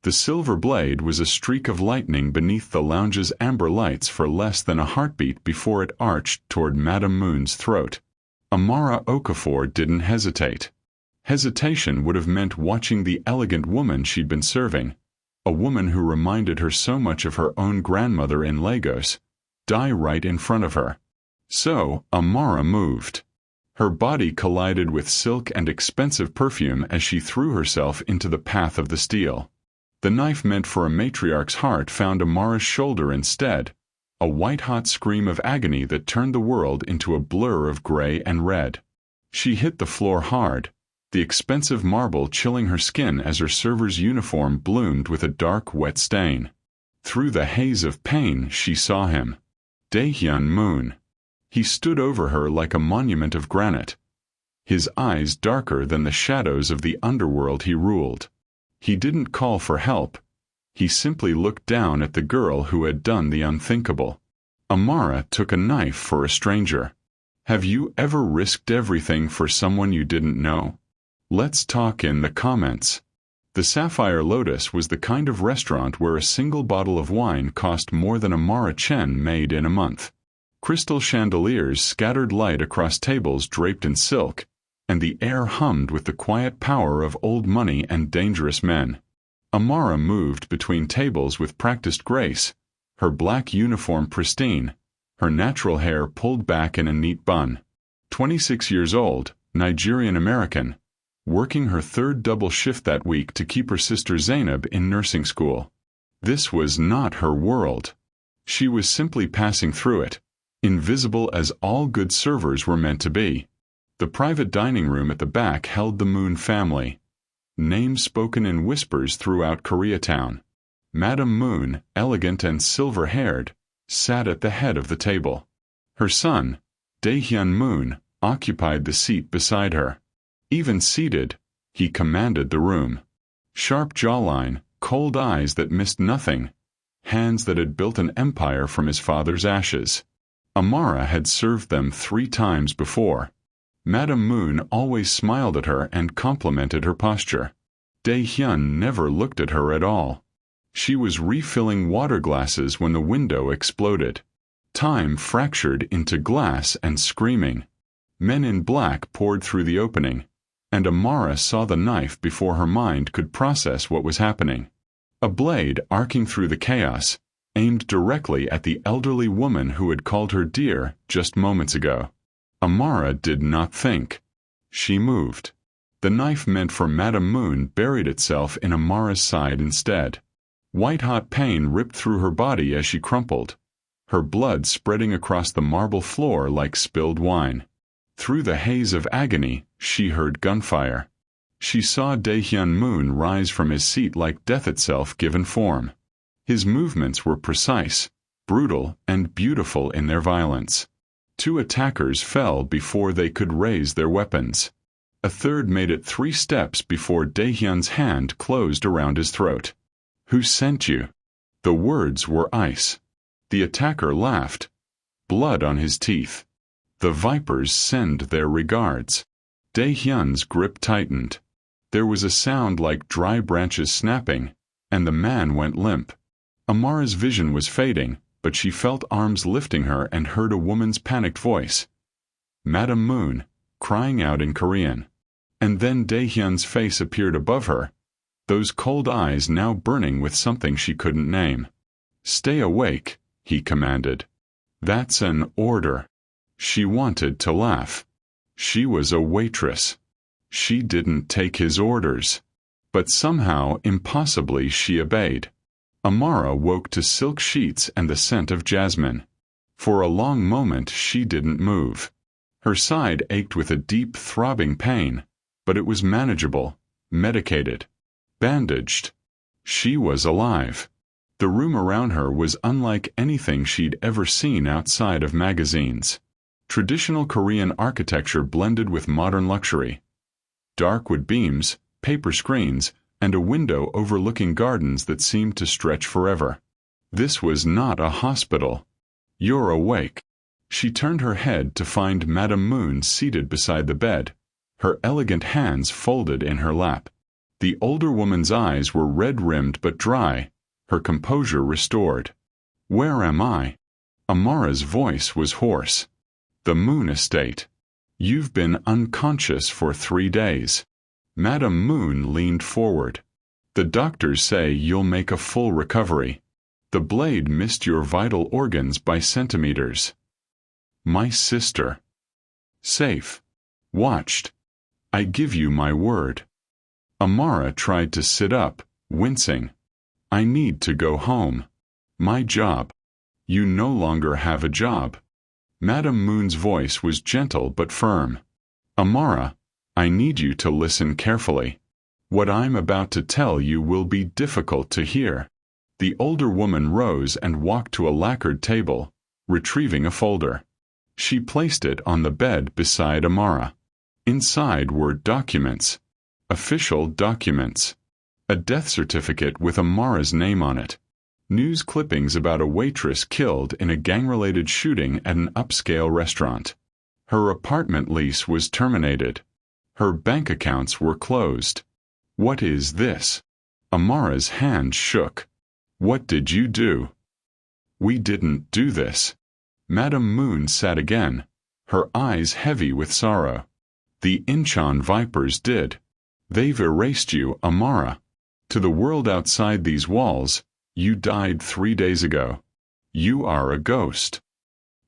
The silver blade was a streak of lightning beneath the lounge's amber lights for less than a heartbeat before it arched toward Madame Moon's throat. Amara Okafor didn't hesitate. Hesitation would have meant watching the elegant woman she'd been serving, a woman who reminded her so much of her own grandmother in Lagos, die right in front of her. So, Amara moved. Her body collided with silk and expensive perfume as she threw herself into the path of the steel. The knife meant for a matriarch's heart found Amara's shoulder instead, a white-hot scream of agony that turned the world into a blur of gray and red. She hit the floor hard, the expensive marble chilling her skin as her server's uniform bloomed with a dark, wet stain. Through the haze of pain, she saw him. Daehyun Moon. He stood over her like a monument of granite, his eyes darker than the shadows of the underworld he ruled. He didn't call for help. He simply looked down at the girl who had done the unthinkable. Amara took a knife for a stranger. Have you ever risked everything for someone you didn't know? Let's talk in the comments. The Sapphire Lotus was the kind of restaurant where a single bottle of wine cost more than Amara Chen made in a month. Crystal chandeliers scattered light across tables draped in silk, and the air hummed with the quiet power of old money and dangerous men. Amara moved between tables with practiced grace, her black uniform pristine, her natural hair pulled back in a neat bun. 26 years old, Nigerian-American, working her third double shift that week to keep her sister Zainab in nursing school. This was not her world. She was simply passing through it, invisible as all good servers were meant to be. The private dining room at the back held the Moon family, names spoken in whispers throughout Koreatown. Madame Moon, elegant and silver-haired, sat at the head of the table. Her son, Daehyun Moon, occupied the seat beside her. Even seated, he commanded the room. Sharp jawline, cold eyes that missed nothing, hands that had built an empire from his father's ashes. Amara had served them 3 times before. Madame Moon always smiled at her and complimented her posture. Daehyun never looked at her at all. She was refilling water glasses when the window exploded. Time fractured into glass and screaming. Men in black poured through the opening, and Amara saw the knife before her mind could process what was happening. A blade arcing through the chaos, aimed directly at the elderly woman who had called her dear just moments ago. Amara did not think. She moved. The knife meant for Madame Moon buried itself in Amara's side instead. White-hot pain ripped through her body as she crumpled, her blood spreading across the marble floor like spilled wine. Through the haze of agony, she heard gunfire. She saw Daehyun Moon rise from his seat like death itself given form. His movements were precise, brutal, and beautiful in their violence. 2 attackers fell before they could raise their weapons. A third made it 3 steps before Daehyun's hand closed around his throat. Who sent you? The words were ice. The attacker laughed, blood on his teeth. The Vipers send their regards. Daehyun's grip tightened. There was a sound like dry branches snapping, and the man went limp. Amara's vision was fading, but she felt arms lifting her and heard a woman's panicked voice. Madame Moon, crying out in Korean. And then Daehyun's face appeared above her, those cold eyes now burning with something she couldn't name. Stay awake, he commanded. That's an order. She wanted to laugh. She was a waitress. She didn't take his orders. But somehow, impossibly, she obeyed. Amara woke to silk sheets and the scent of jasmine. For a long moment she didn't move. Her side ached with a deep, throbbing pain, but it was manageable, medicated, bandaged. She was alive. The room around her was unlike anything she'd ever seen outside of magazines. Traditional Korean architecture blended with modern luxury. Dark wood beams, paper screens, and a window overlooking gardens that seemed to stretch forever. This was not a hospital. You're awake. She turned her head to find Madame Moon seated beside the bed, her elegant hands folded in her lap. The older woman's eyes were red-rimmed but dry, her composure restored. "Where am I?" Amara's voice was hoarse. "The Moon Estate. You've been unconscious for 3 days." Madame Moon leaned forward. "The doctors say you'll make a full recovery. The blade missed your vital organs by centimeters." "My sister." "Safe. Watched. I give you my word." Amara tried to sit up, wincing. "I need to go home. My job." "You no longer have a job." Madame Moon's voice was gentle but firm. "Amara, I need you to listen carefully. What I'm about to tell you will be difficult to hear." The older woman rose and walked to a lacquered table, retrieving a folder. She placed it on the bed beside Amara. Inside were documents. Official documents. A death certificate with Amara's name on it. News clippings about a waitress killed in a gang-related shooting at an upscale restaurant. Her apartment lease was terminated. Her bank accounts were closed. "What is this?" Amara's hand shook. "What did you do?" "We didn't do this." Madame Moon sat again, her eyes heavy with sorrow. "The Inchon Vipers did. They've erased you, Amara. To the world outside these walls, you died 3 days ago. You are a ghost."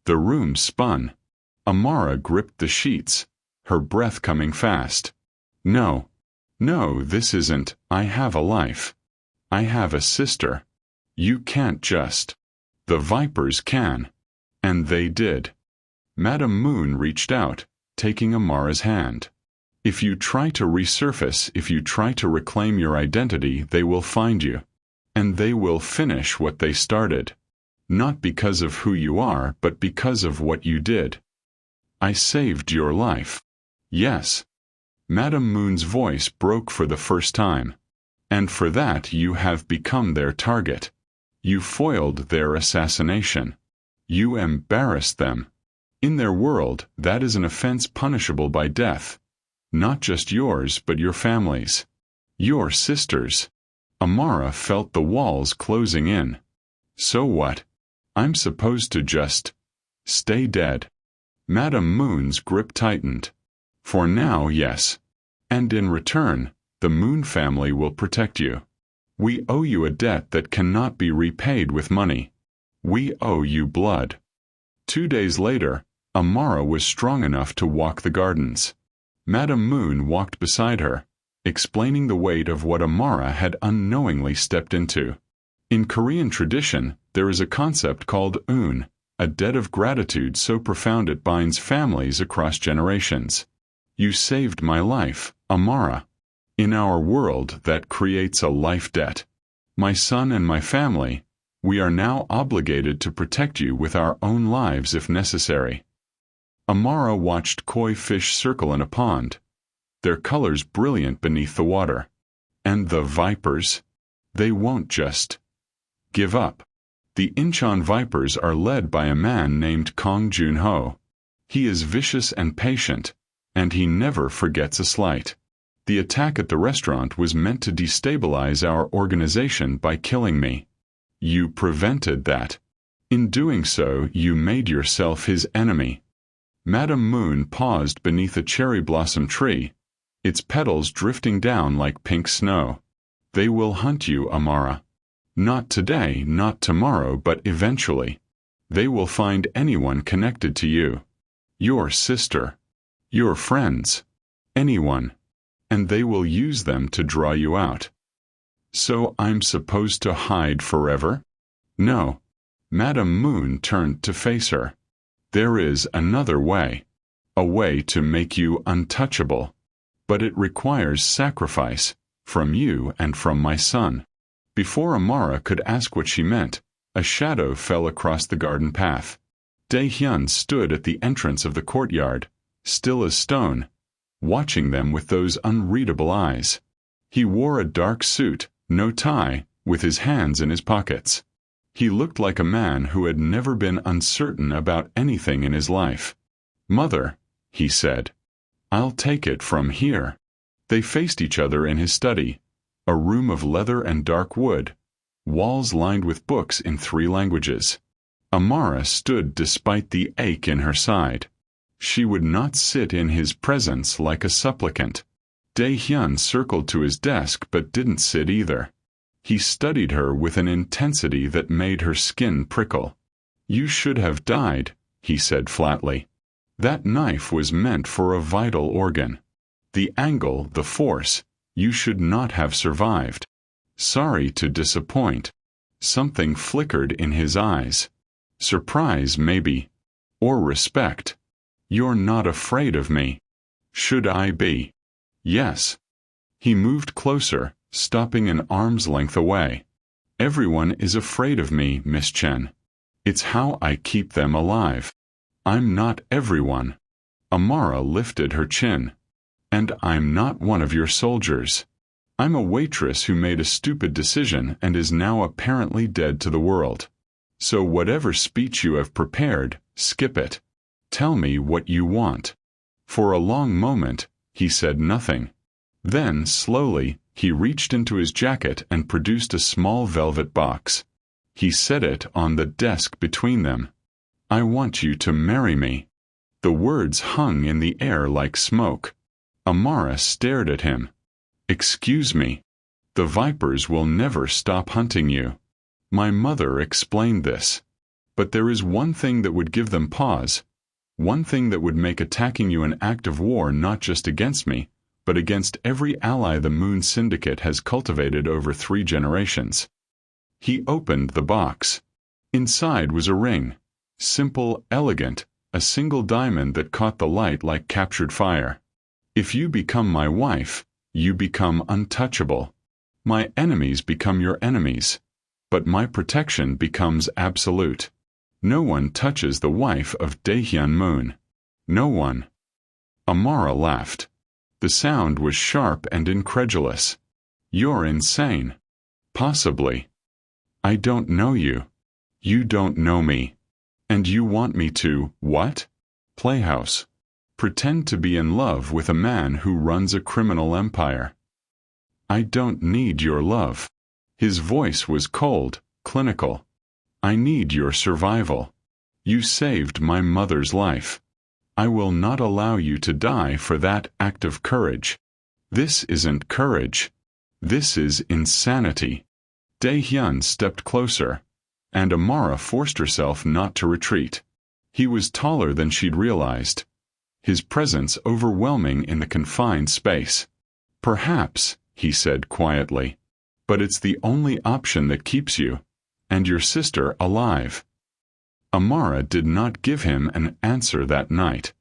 The room spun. Amara gripped the sheets, her breath coming fast. "No. No, this isn't. I have a life. I have a sister. You can't just. The Vipers can." And they did. Madame Moon reached out, taking Amara's hand. "If you try to resurface, if you try to reclaim your identity, they will find you. And they will finish what they started. Not because of who you are, but because of what you did." "I saved your life." "Yes." Madame Moon's voice broke for the first time. "And for that you have become their target. You foiled their assassination. You embarrassed them. In their world, that is an offense punishable by death. Not just yours, but your family's. Your sister's." Amara felt the walls closing in. "So what? I'm supposed to just stay dead." Madame Moon's grip tightened. "For now, yes. And in return, the Moon family will protect you. We owe you a debt that cannot be repaid with money. We owe you blood." 2 days later, Amara was strong enough to walk the gardens. Madame Moon walked beside her, explaining the weight of what Amara had unknowingly stepped into. In Korean tradition, there is a concept called un, a debt of gratitude so profound it binds families across generations. "You saved my life, Amara. In our world, that creates a life debt. My son and my family, we are now obligated to protect you with our own lives if necessary." Amara watched koi fish circle in a pond, their colors brilliant beneath the water. "And the vipers? They won't just give up." The Inchon Vipers are led by a man named Kong Jun-ho. He is vicious and patient, and he never forgets a slight. The attack at the restaurant was meant to destabilize our organization by killing me. You prevented that. In doing so, you made yourself his enemy. Madame Moon paused beneath a cherry blossom tree, its petals drifting down like pink snow. "They will hunt you, Amara. Not today, not tomorrow, but eventually. They will find anyone connected to you. Your sister. Your friends. Anyone. And they will use them to draw you out." "So I'm supposed to hide forever?" "No." Madame Moon turned to face her. "There is another way. A way to make you untouchable. But it requires sacrifice, from you and from my son." Before Amara could ask what she meant, a shadow fell across the garden path. Dae-hyun stood at the entrance of the courtyard, still as stone, watching them with those unreadable eyes. He wore a dark suit, no tie, with his hands in his pockets. He looked like a man who had never been uncertain about anything in his life. "Mother," he said, "I'll take it from here." They faced each other in his study, A room of leather and dark wood, walls lined with books in 3 languages. Amara stood despite the ache in her side. She would not sit in his presence like a supplicant. Dae-hyun circled to his desk but didn't sit either. He studied her with an intensity that made her skin prickle. "You should have died," he said flatly. "That knife was meant for a vital organ. The angle, the force, you should not have survived." "Sorry to disappoint." Something flickered in his eyes. Surprise, maybe. Or respect. "You're not afraid of me." "Should I be?" "Yes." He moved closer, stopping an arm's length away. "Everyone is afraid of me, Miss Chen. It's how I keep them alive." "I'm not everyone." Amara lifted her chin. "And I'm not one of your soldiers. I'm a waitress who made a stupid decision and is now apparently dead to the world. So whatever speech you have prepared, skip it. Tell me what you want." For a long moment, he said nothing. Then, slowly, he reached into his jacket and produced a small velvet box. He set it on the desk between them. "I want you to marry me." The words hung in the air like smoke. Amara stared at him. "Excuse me. The vipers will never stop hunting you. My mother explained this. But there is one thing that would give them pause. One thing that would make attacking you an act of war not just against me, but against every ally the Moon Syndicate has cultivated over 3 generations." He opened the box. Inside was a ring. Simple, elegant, a single diamond that caught the light like captured fire. "If you become my wife, you become untouchable. My enemies become your enemies. But my protection becomes absolute. No one touches the wife of Dae-hyun Moon. No one." Amara laughed. The sound was sharp and incredulous. "You're insane." "Possibly." "I don't know you. You don't know me. And you want me to, what? Playhouse. Pretend to be in love with a man who runs a criminal empire." "I don't need your love." His voice was cold, clinical. "I need your survival. You saved my mother's life. I will not allow you to die for that act of courage. This isn't courage. This is insanity." Dae-hyun stepped closer, and Amara forced herself not to retreat. He was taller than she'd realized, his presence overwhelming in the confined space. "Perhaps," he said quietly, "but it's the only option that keeps you and your sister alive." Amara did not give him an answer that night.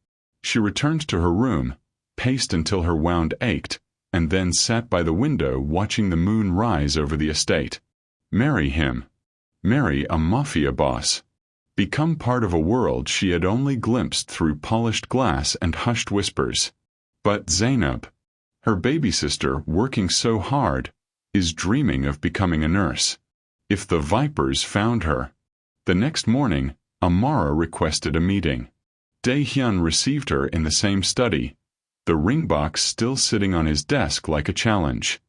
She returned to her room, paced until her wound ached, and then sat by the window watching the moon rise over the estate. Marry him. Marry a Mafia boss. Become part of a world she had only glimpsed through polished glass and hushed whispers. But Zainab, her baby sister working so hard, is dreaming of becoming a nurse. If the vipers found her. The next morning, Amara requested a meeting. Dae-hyun received her in the same study, the ring box still sitting on his desk like a challenge.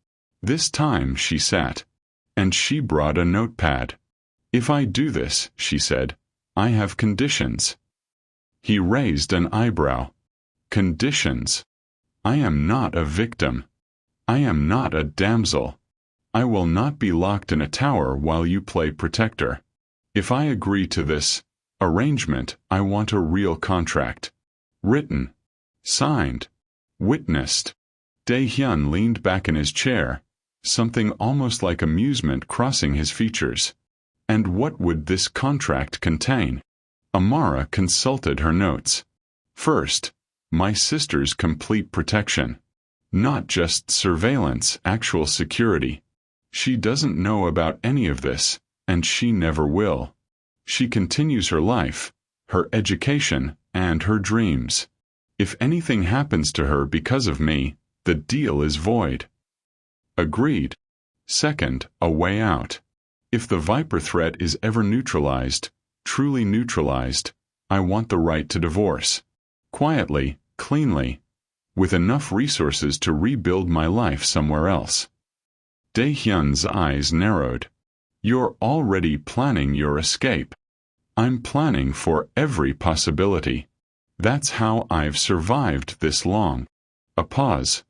This time she sat, and she brought a notepad. "If I do this," she said, "I have conditions." He raised an eyebrow. "Conditions? I am not a victim. I am not a damsel. I will not be locked in a tower while you play protector. If I agree to this arrangement, I want a real contract. Written. Signed. Witnessed." Dae-hyun leaned back in his chair, something almost like amusement crossing his features. "And what would this contract contain?" Amara consulted her notes. "First, my sister's complete protection. Not just surveillance, actual security. She doesn't know about any of this, and she never will. She continues her life, her education, and her dreams. If anything happens to her because of me, the deal is void." Agreed. Second, a way out. If the Viper threat is ever neutralized, truly neutralized, I want the right to divorce. Quietly, cleanly, with enough resources to rebuild my life somewhere else. Dae-hyun's eyes narrowed. You're already planning your escape. I'm planning for every possibility. That's how I've survived this long. A pause.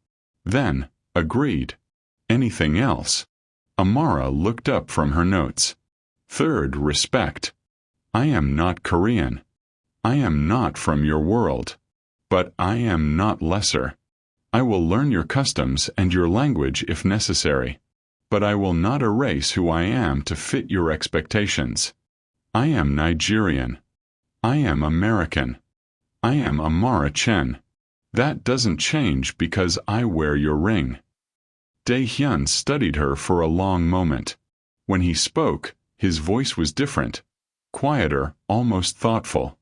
Then, agreed. Anything else? Amara looked up from her notes. Third, respect. I am not Korean. I am not from your world. But I am not lesser. I will learn your customs and your language if necessary. But I will not erase who I am to fit your expectations. I am Nigerian. I am American. I am Amara Chen. That doesn't change because I wear your ring. Dae-hyun studied her for a long moment. When he spoke, his voice was different, quieter, almost thoughtful.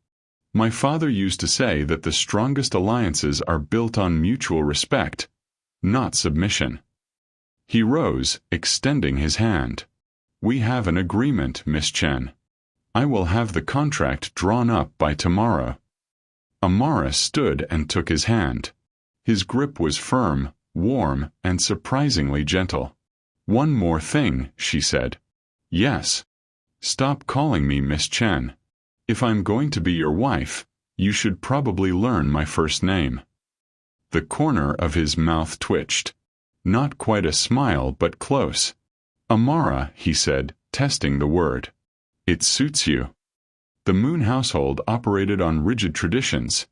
My father used to say that the strongest alliances are built on mutual respect, not submission. He rose, extending his hand. We have an agreement, Miss Chen. I will have the contract drawn up by tomorrow. Amara stood and took his hand. His grip was firm, warm, and surprisingly gentle. One more thing, she said. Yes. Stop calling me Miss Chen. If I'm going to be your wife, you should probably learn my first name. The corner of his mouth twitched. Not quite a smile, but close. Amara, he said, testing the word. It suits you. The Moon household operated on rigid traditions,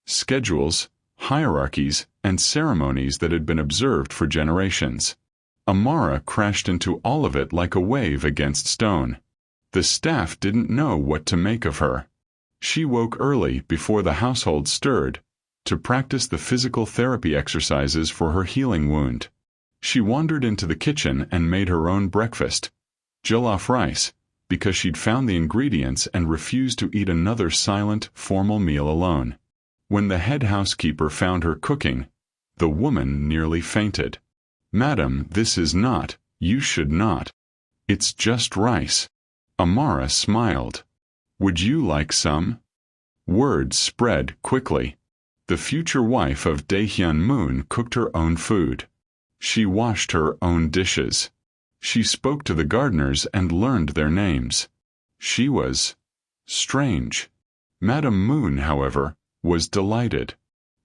schedules, hierarchies, and ceremonies that had been observed for generations. Amara crashed into all of it like a wave against stone. The staff didn't know what to make of her. She woke early before the household stirred, to practice the physical therapy exercises for her healing wound. She wandered into the kitchen and made her own breakfast, jollof rice, because she'd found the ingredients and refused to eat another silent, formal meal alone. When the head housekeeper found her cooking, the woman nearly fainted. Madam, this is not, you should not. It's just rice. Amara smiled. Would you like some? Word spread quickly. The future wife of Dae-hyun Moon cooked her own food. She washed her own dishes. She spoke to the gardeners and learned their names. She was strange. Madame Moon, however, was delighted.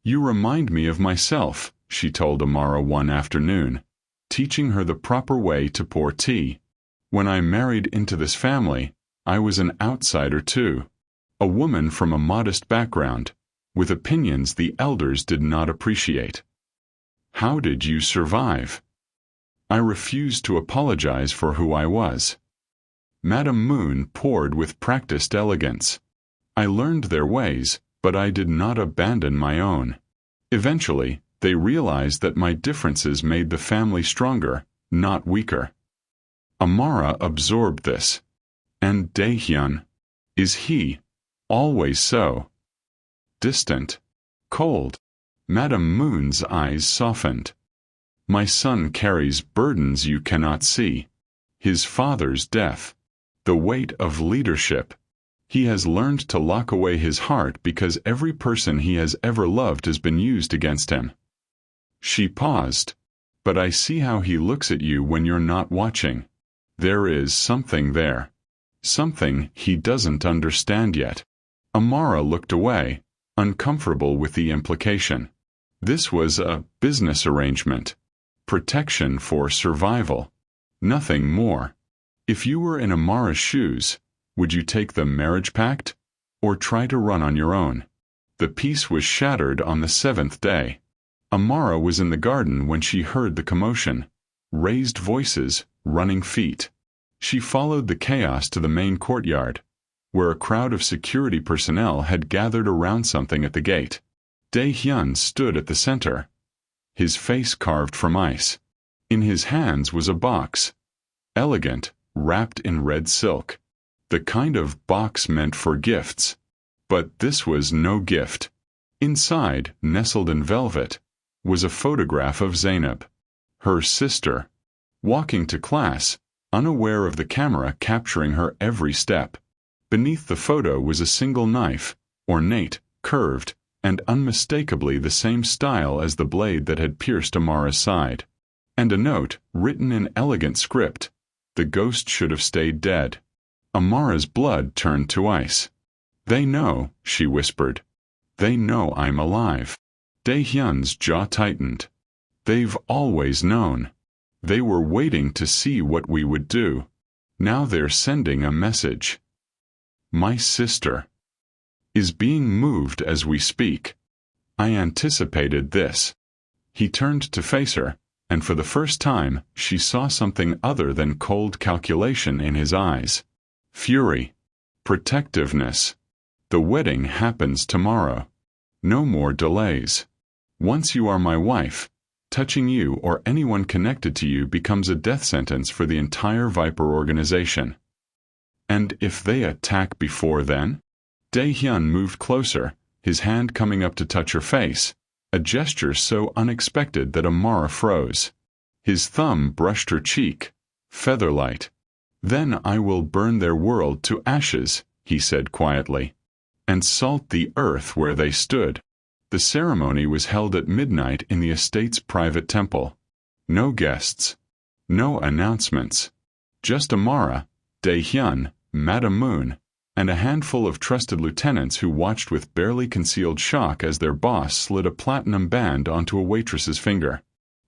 You remind me of myself, she told Amara one afternoon, teaching her the proper way to pour tea. When I married into this family, I was an outsider too. A woman from a modest background, with opinions the elders did not appreciate. How did you survive? I refused to apologize for who I was. Madame Moon poured with practiced elegance. I learned their ways, but I did not abandon my own. Eventually, they realized that my differences made the family stronger, not weaker. Amara absorbed this. And Dae-hyun, is he always so distant, cold? Madame Moon's eyes softened. My son carries burdens you cannot see. His father's death. The weight of leadership. He has learned to lock away his heart because every person he has ever loved has been used against him. She paused. But I see how he looks at you when you're not watching. There is something there. Something he doesn't understand yet. Amara looked away, uncomfortable with the implication. This was a business arrangement. Protection for survival. Nothing more. If you were in Amara's shoes, would you take the marriage pact? Or try to run on your own? The peace was shattered on the 7th day. Amara was in the garden when she heard the commotion. Raised voices, running feet. She followed the chaos to the main courtyard, where a crowd of security personnel had gathered around something at the gate. Dae-hyun stood at the center, his face carved from ice. In his hands was a box, elegant, wrapped in red silk. The kind of box meant for gifts. But this was no gift. Inside, nestled in velvet, was a photograph of Zainab, her sister, walking to class, unaware of the camera capturing her every step. Beneath the photo was a single knife, ornate, curved, and unmistakably the same style as the blade that had pierced Amara's side. And a note, written in elegant script. The ghost should have stayed dead. Amara's blood turned to ice. They know, she whispered. They know I'm alive. Dae-hyun's jaw tightened. They've always known. They were waiting to see what we would do. Now they're sending a message. My sister is being moved as we speak. I anticipated this. He turned to face her, and for the first time, she saw something other than cold calculation in his eyes. Fury. Protectiveness. The wedding happens tomorrow. No more delays. Once you are my wife, touching you or anyone connected to you becomes a death sentence for the entire Viper organization. And if they attack before then? Dae-hyun moved closer, his hand coming up to touch her face, a gesture so unexpected that Amara froze. His thumb brushed her cheek, featherlight. Then I will burn their world to ashes, he said quietly, and salt the earth where they stood. The ceremony was held at midnight in the estate's private temple. No guests. No announcements. Just Amara, Dae-hyun, Madam Moon, and a handful of trusted lieutenants who watched with barely concealed shock as their boss slid a platinum band onto a waitress's finger.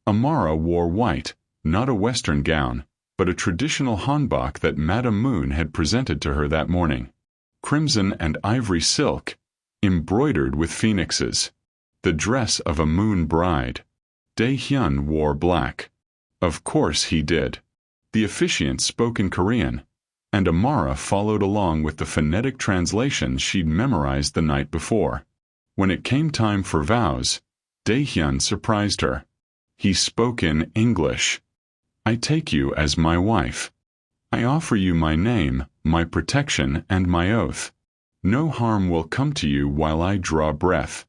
Amara wore white, not a Western gown, but a traditional hanbok that Madam Moon had presented to her that morning. Crimson and ivory silk, embroidered with phoenixes. The dress of a moon bride. Dae-hyun wore black. Of course he did. The officiant spoke in Korean, and Amara followed along with the phonetic translations she'd memorized the night before. When it came time for vows, Dae-hyun surprised her. He spoke in English. I take you as my wife. I offer you my name, my protection, and my oath. No harm will come to you while I draw breath.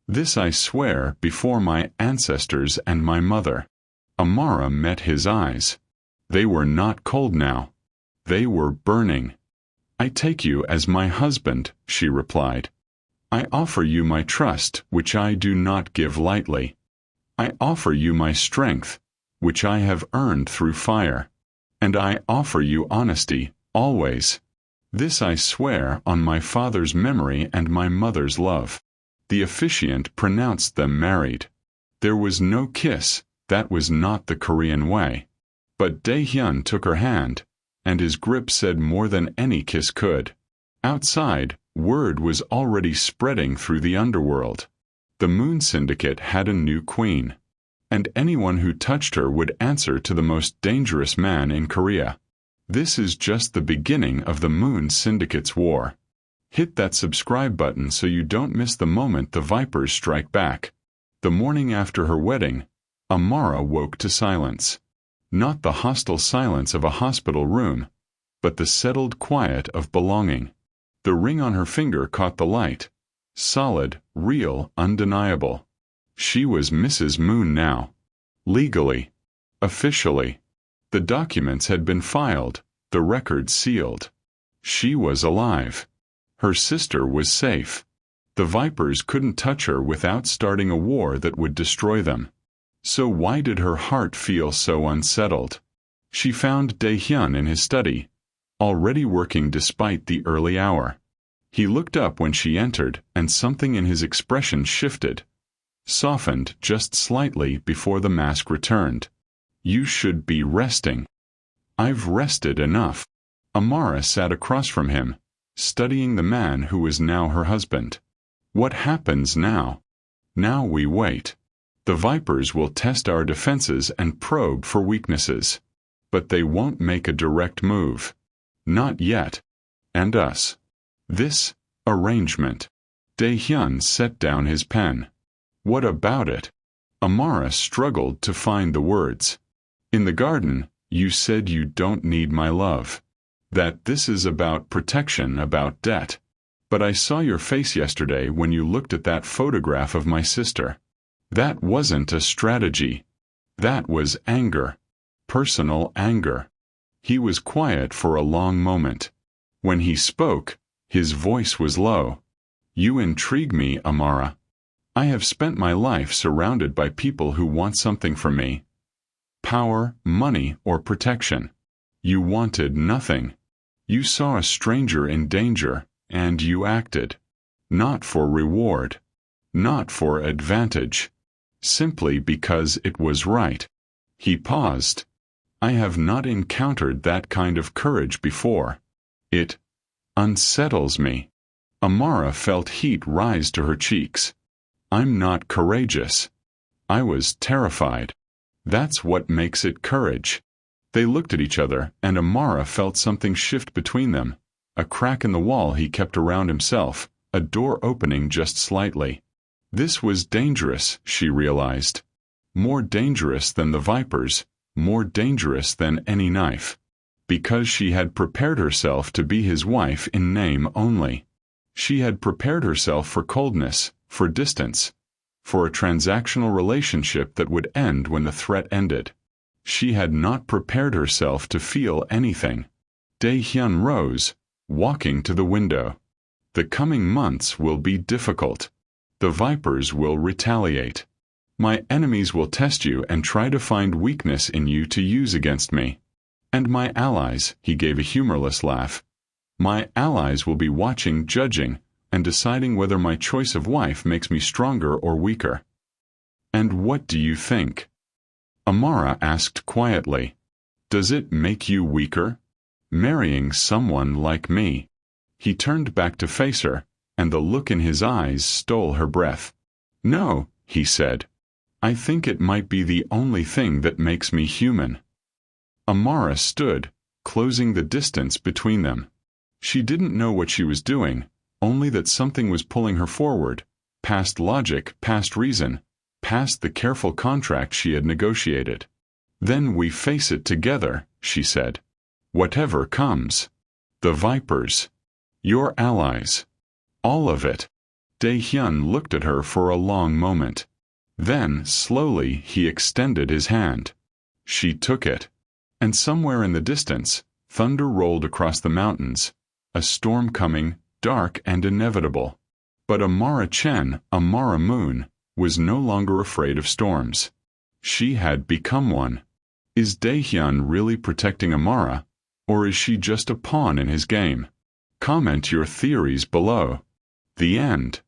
This I swear before my ancestors and my mother. Amara met his eyes. They were not cold now. They were burning. I take you as my husband, she replied. I offer you my trust, which I do not give lightly. I offer you my strength, which I have earned through fire. And I offer you honesty, always. This I swear on my father's memory and my mother's love. The officiant pronounced them married. There was no kiss, that was not the Korean way. But Dae-hyun took her hand, and his grip said more than any kiss could. Outside, word was already spreading through the underworld. The Moon Syndicate had a new queen, and anyone who touched her would answer to the most dangerous man in Korea. This is just the beginning of the Moon Syndicate's war. Hit that subscribe button so you don't miss the moment the Vipers strike back. The morning after her wedding, Amara woke to silence. Not the hostile silence of a hospital room, but the settled quiet of belonging. The ring on her finger caught the light. Solid, real, undeniable. She was Mrs. Moon now. Legally. Officially. The documents had been filed, the records sealed. She was alive. Her sister was safe. The Vipers couldn't touch her without starting a war that would destroy them. So why did her heart feel so unsettled? She found Dae-hyun in his study, already working despite the early hour. He looked up when she entered, and something in his expression shifted, softened just slightly before the mask returned. You should be resting. I've rested enough. Amara sat across from him, studying the man who was now her husband. What happens now? Now we wait. The Vipers will test our defenses and probe for weaknesses. But they won't make a direct move. Not yet. And us. This arrangement. Dae-hyun set down his pen. What about it? Amara struggled to find the words. In the garden, you said you don't need my love. That this is about protection, about debt. But I saw your face yesterday when you looked at that photograph of my sister. That wasn't a strategy. That was anger. Personal anger. He was quiet for a long moment. When he spoke, his voice was low. You intrigue me, Amara. I have spent my life surrounded by people who want something from me. power, money, or protection. You wanted nothing. You saw a stranger in danger, and you acted. Not for reward. Not for advantage. Simply because it was right. He paused. I have not encountered that kind of courage before. It unsettles me. Amara felt heat rise to her cheeks. I'm not courageous. I was terrified. That's what makes it courage. They looked at each other, and Amara felt something shift between them. A crack in the wall he kept around himself, a door opening just slightly. This was dangerous, she realized. More dangerous than the vipers, more dangerous than any knife. Because she had prepared herself to be his wife in name only. She had prepared herself for coldness, for distance, for a transactional relationship that would end when the threat ended. She had not prepared herself to feel anything. Dae-hyun rose, walking to the window. The coming months will be difficult. The vipers will retaliate. My enemies will test you and try to find weakness in you to use against me. And my allies, he gave a humorless laugh. My allies will be watching, judging, and deciding whether my choice of wife makes me stronger or weaker. And what do you think? Amara asked quietly. Does it make you weaker? Marrying someone like me. He turned back to face her, and the look in his eyes stole her breath. No, he said. I think it might be the only thing that makes me human. Amara stood, closing the distance between them. She didn't know what she was doing, only that something was pulling her forward, past logic, past reason, past the careful contract she had negotiated. Then we face it together, she said. Whatever comes. The vipers. Your allies. All of it. Dae-hyun looked at her for a long moment. Then, slowly, he extended his hand. She took it. And somewhere in the distance, thunder rolled across the mountains. A storm coming, dark and inevitable. But Amara Chen, Amara Moon, was no longer afraid of storms. She had become one. Is Dae-hyun really protecting Amara, or is she just a pawn in his game? Comment your theories below. The end.